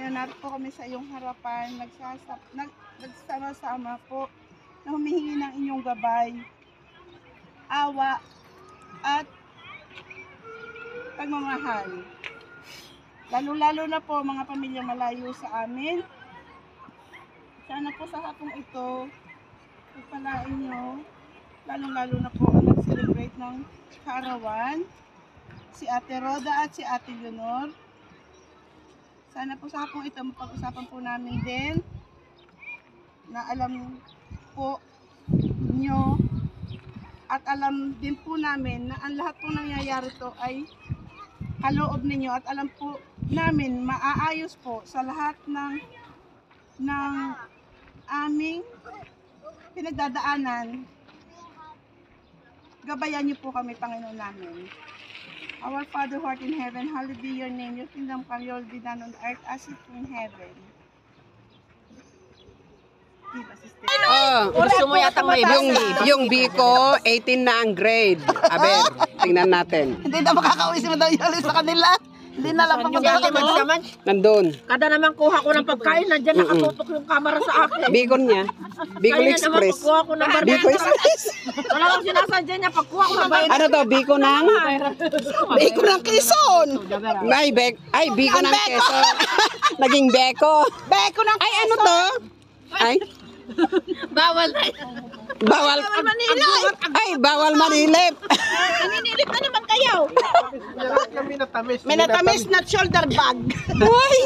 ngayon narito kami sa iyong harapan, nagsama-sama po na humihingi ng inyong gabay, awa, at pagmamahal. Lalo-lalo na po mga pamilya malayo sa amin. Sana po sa hapong ito, pagpalain nyo, lalo-lalo na po ang nag-celebrate ng kaarawan, si Ate Roda at si Ate Leonor. Sana po sa hapong ito, mapag-usapan po namin din na alam po nyo at alam din po namin na ang lahat po nangyayari to ay kaloob ninyo at alam po namin maaayos po sa lahat ng aming pinagdadaanan. Gabayan niyo po kami, Panginoon namin. Our Father who art in heaven, hallowed be your name. Your kingdom come, your will be done on earth as it is in heaven. Gusto mo yata may yung Biko, 18 na ang grade. Aber, tingnan natin. Hindi na makakauwi si Madam Yoli sa kanila. Hindi na lang naman. Nandun. Kada naman kuha ko ng pagkain, nandiyan nakatutok yung camera sa akin. Bicon niya. Bicol Express. Kuha ko ng barbacoa. Bicol Express. Wala kang sinasadya niya, pagkuha ko ng bayan. Ano to? Biko ng? Biko ng Quezon. Ay, Biko ng Quezon. Naging Beko. Beko ng Ay, ano to? Ay, Bawal na. bawal. Ay, bawal manilip. Naninilip na naman kayo. Minatamis na shoulder bag. Ay,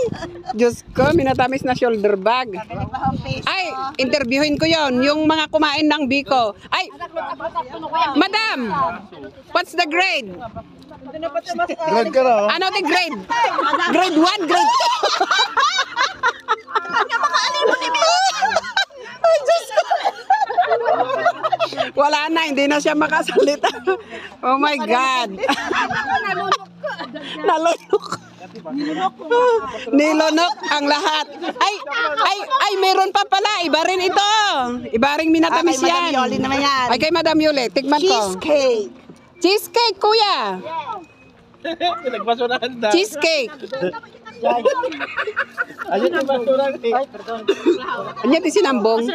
Diyos ko, minatamis na shoulder bag. Ay, interviewin ko yon yung mga kumain ng Biko. Ay, Madam, what's the grade? Grade ka na. Ano the grade? Grade 1, grade 2. Ay, Diyos ko. Wala na, hindi na siya makasalita. Oh my God. Nalunok. Nilunok ang lahat. Ay, meron pa pala. Iba rin ito. Iba rin minatamis Kay Madam yan. Yoli naman yan. Ay, kay Madam Yoli. Tikman ko. Cheesecake. Cheesecake, kuya. Nagpasurahan na. Cheesecake. Ayun yung basurahan eh. Anya ti sinambong.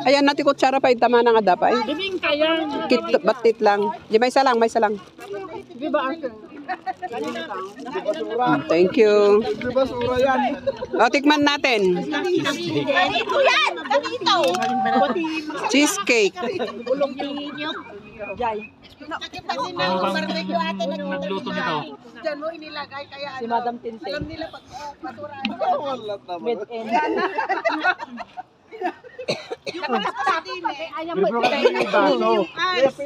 Ayan nati kutsara pa itama na nga dapay. Bibing kaya. Kit batit lang. Di may salang, may salang. Thank you. Yung basura yan. O, tikman natin. Ganito yan! Ganito! Cheesecake. Nakita din ng barbecue ate nagluto nito. Diyan mo inilagay kaya si Madam Tinte. Alam nila pag paturaan. Mid end.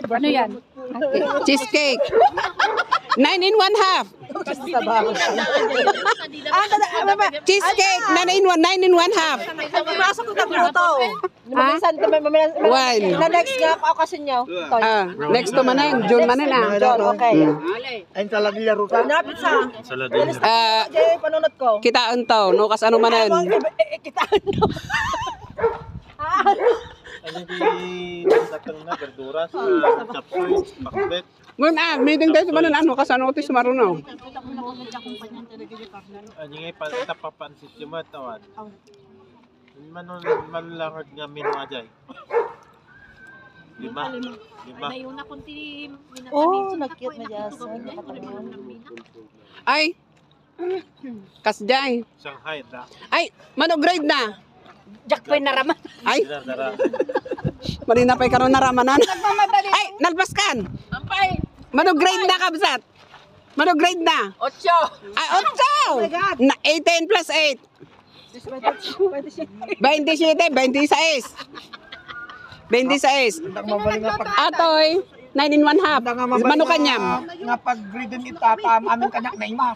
Ano yan? Cheesecake. 9 in 1 half. Cheesecake. 9 in 1 half. Pumasok ko nagluto. One. Na next nga okasyon nyo. Next to manen. June manen ah. Okay. Ayun talaga laro ka. Napit sa. Jay, panunod ko. Kitaan to. No, kas ano manen. Kitaan no. Ano di natang na verduras, chapsoy, pakbet. Ngun meeting tayo sa manen. Ano, kas ano ito sumarunaw. Ano nga papansit yung mga tawad. Manulangard nga mino ajay. Lima. Ayun na kunti. Oh, nag-cute na Jason. Ay. Kasjay. Shanghai da. Ay, mano grade na. Jack pa naraman. Ay, Dara. marina pa'y karon naramanan. Ay, nalpaskan. Ampay. Mano grade na kabsat? Mano grade na? 8. Ay, 8! Na 18 plus 8. 27, 26. 26. Atoy, 9 in 1 half. Mano kanyam? Nga pag-grade ni Tata, aming kanak na ima.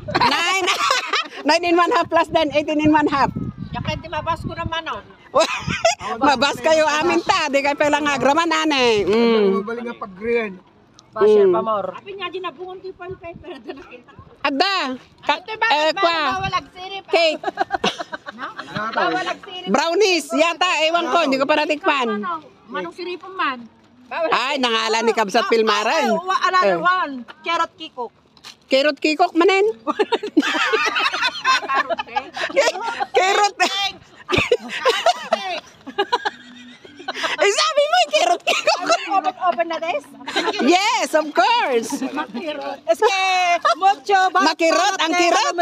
9. 9 in 1 half plus then 18 in 1 half. Yakay di mabas ko naman oh. Mabas kayo amin ta, di kayo palang agraman ane. Mabaling nga pag-grade. Basher pa more. Apin nga dinabungon ti pan paper da nakita. Ada. Kwa. Bawalag sirip. Cake. Bawalag sirip. Brownies yata, ewan ko, hindi ko pa natikpan. Manong siripon man. Ay, nangalan ni Kabsat Pilmaran. Another one. Carrot kikok. Carrot kikok manen. flowers. Eske, mucho ba? Makirot, ang kirot.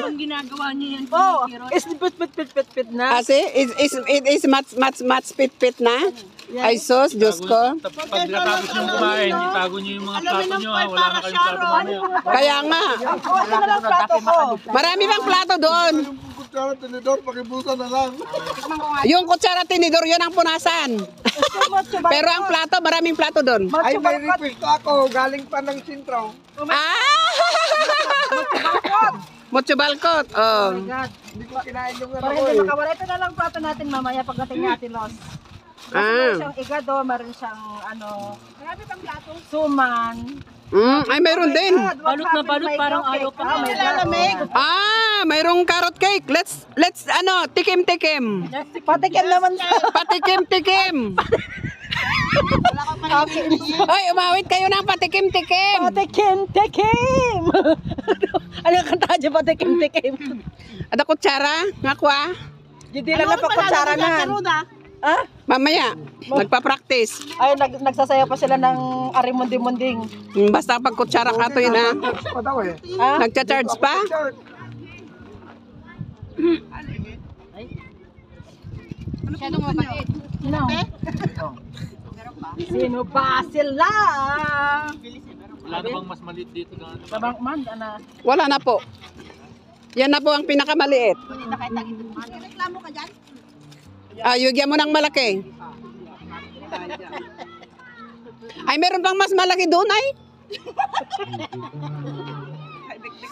Ang ginagawa niyo yan. Oh, is pit na. Kasi, it is much pit na. Ay sos, Diyos ko. Pag natapos yung kumain, itago niyo yung mga plato niyo ha. Wala na kayong plato mamaya. Kaya nga, Ano na lang plato ko? marami bang plato doon? Kutsara, tinidor, pakibusan na lang. Yung kutsara tinidor, yun ang punasan. Mucho ba? Pero ang plato, maraming plato doon. Ay, may request ako. Galing pa ng Sintraw. Ah! Mucho balkot. Oh. Hindi ko kinain yung ano Para ko hindi eh. makawala. Ito na lang plato natin mamaya pagdating natin, Los. Ah. Meron siyang igado, meron siyang Marami pang plato. suman. Ay, mayroon din. Balot na balot, parang ayaw pa. May lalamig. Ah, mayroong carrot cake. Let's tikim-tikim. Patikin naman. Patikim-tikim. Ay, umawit kayo ng patikim-tikim. Patikim. Ano yung kanta dyan, patikim. Ada kutsara? Ngakwa? Hindi lang na pakutsara na. Ah? Mamaya, nagpa-practice. Ay, nagsasayaw pa sila ng arimunding-munding. Basta pag kutsara ka to yun ha. Pa daw eh. Ah? Nagcha-charge pa? No. Sino ba sila? Wala na bang mas maliit dito na ano? Sabang man, ana. Wala na po. Yan na po ang pinakamaliit. Reklamo ka dyan? Yugyan mo ng malaki. Ay, meron pang mas malaki doon ay.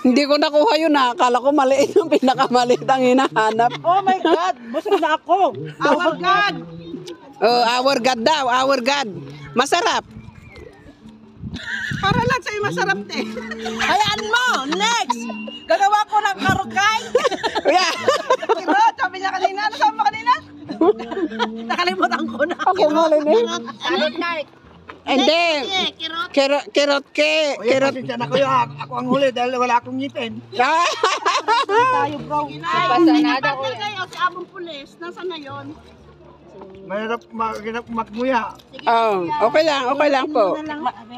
Hindi ko nakuha yun ha. Akala ko maliit yung pinakamaliit ang hinahanap. Oh my God! Busog na ako! Our God! Oh, our God daw, our God. Masarap. Para lang sa'yo masarap te. Hayaan mo! Next! Gagawa ko ng karugay! Yeah. Kirot, sabi niya kanina. Ano sabi mo kanina? Nakalimutan ko na. Ako maliit. Ano night? Hindi. Kirot Kirot. Pasensya na kayo. Ako ang huli dahil wala akong ngipin. Tayo bro. Pasanada ko. Si Abong Pulis, nasaan na yun? Mahirap magmuya. Oh, okay lang po.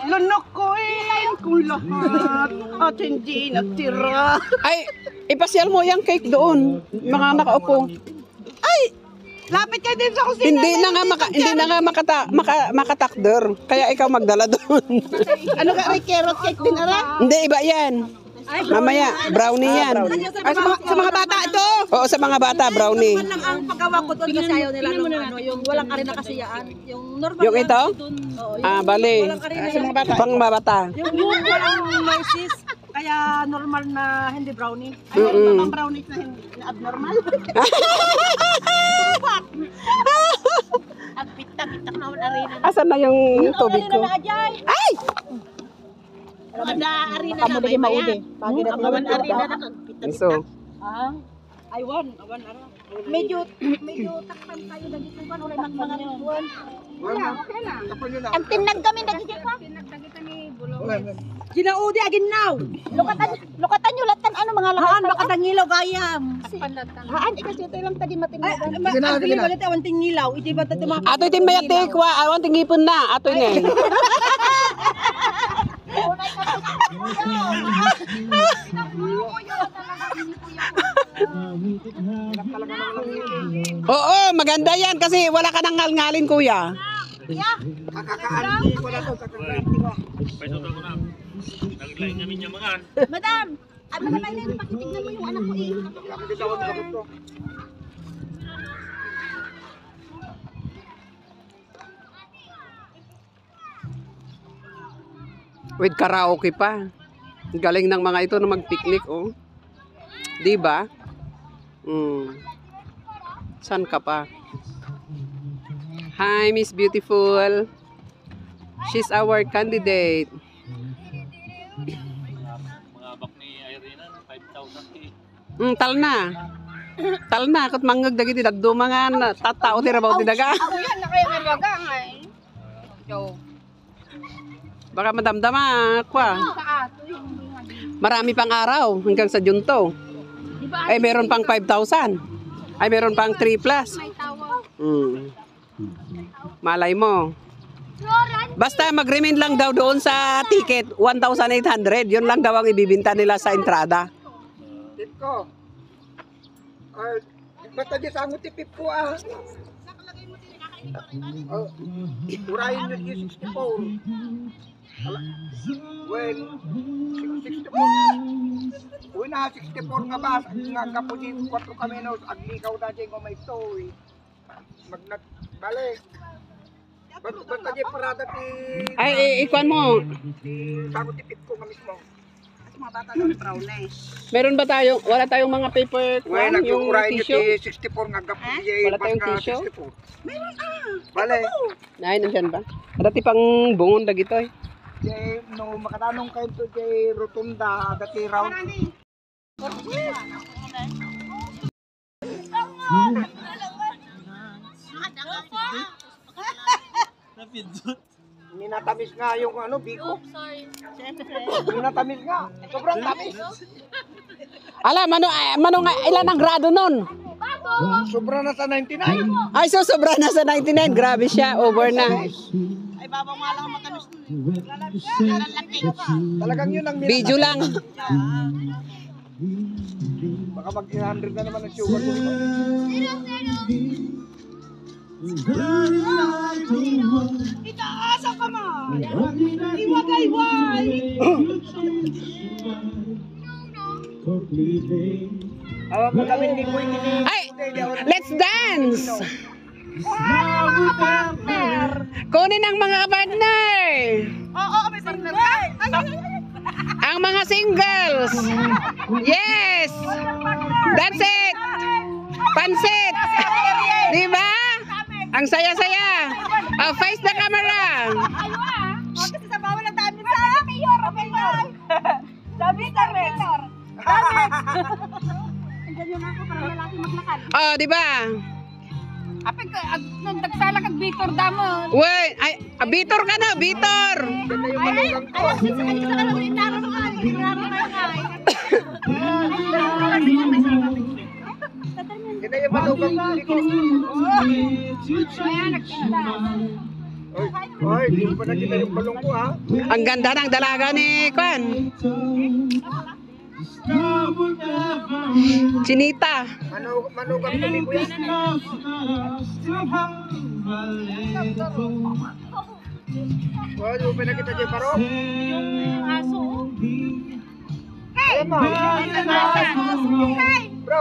Lunok ko eh. Kung lahat at hindi natira. Ay, ipasyal mo yung cake doon. Mga nakaupo. Lapit ka din sa kusina. Hindi na nga makatakder. Kaya ikaw magdala doon. Ano ka, may carrot cake din ara? Hindi, iba yan. Mamaya, brownie yan. Ay, sa mga bata ito. Oo, sa mga bata, brownie. Ang paggawa ko doon kasi ayaw nila nung yung walang karina kasiyaan. Yung normal Yung ito? Bali. Sa mga bata. Pang mga bata. Yung walang noises. Kaya normal na hindi brownie. Ay, mga brownies na hindi na abnormal. Ang pitak-pitak na wala rin. Asan na yung tubig ko? Ay! Wala arena na may mayan. Awan arena na kagpitak. So, I won. Medyo takpan tayo na dito kan ulit ng mga buwan. Ang tinag kami nagigil pa. Ginaudi agin now. Lukatan nyo latan ano mga lahat. Haan baka tangilaw gayam. Haan, kasi ito lang tadi matingnan. Ang biling balit awan tingilaw. Iti ba tayo mga ato'y timbayate ko. Awan tingipon na. Ato'y na. Oo, maganda yan kasi wala ka nang ngalngalin, kuya. Kakakaanti ko na to. Kakakaanti ko. Paisotal ko na. Naglain namin yung mga Madam, ano naman yun? Pakitignan mo yung anak ko eh. Kakitawad ko to. With karaoke pa. Galing ng mga ito na mag-picnic, oh. Di ba? San ka pa? Hi, Miss Beautiful. She's our candidate. mga bak ni Irene, 5,000 Talna, kat mangag dagiti daddo mga tatao ti rabaw ti daga. Ako yan, na kayo nga baga ngay. Baka madamdama kwa. Marami pang araw hanggang sa Junto. Ay meron pang 5,000. Ay meron pang 3 plus. Malay mo. Basta mag-remain lang daw doon sa ticket, 1,800. Yun lang daw ang ibibinta nila sa entrada. Tip ko. Basta di sa mo tipip ko ah. Urahin nyo yung 64. Well, 64. Uy na, 64 nga ba? Nga kapusin 4 kami no. Aglikaw dati ko may toy. Magnat, balik. Basta di parada ti... Ay, ikuan mo. Sa mo tipip ko nga mismo. Mga bata ng brownies. Meron ba tayo? Wala tayong mga paper, Well, yung nag-urahin nyo tissue? ti 64 nga kapusin. Wala tayong tissue? Meron Balik. Ay, nandyan ba? Dati pang bungon na gito eh. Jay, no, makatanong kayo to Jay Rotunda, dati round. Napindot. Minatamis nga yung ano, biko. Minatamis nga. Sobrang tamis. Ala, mano nga, ilan ang grado nun? Sobra na sa 99. Ay, so sobra na sa 99. Grabe siya, over na. Ay, babaw nga lang ang matamis nun. Talagang yun ang Video lang. Baka mag 100 na naman ang sugar ko. Itaasa ka man! Iwagayway! Awag mo kami ni Boy kini. Ay, let's dance! Kunin ang mga partner! Oo, may partner ka! Ang mga singles! Yes! That's it! Pansit! Diba? Ang saya-saya! Face the camera! Kasi sa bawal ang dami sa mayor! Dami sa mayor! Andiyan yung ako para lalaki maglakad. Oh, diba? Apig ka, nung dagsala kag Victor Damo. Wait, ay, Bitor ka na, Bitor! Ganda yung manugang ko. Ay, sa kanong rinaro no ay. Rinaro na ay. Ganda yung manugang ko. Ayan, nagtinda. Oy, di mo pa nakita yung balong ko ha. Ang ganda ng dalaga ni Kwan. Chinita. Manugang ko ni Kuya. Oy, di mo pa nakita yung barong. Aso. Ayan mo. Bro,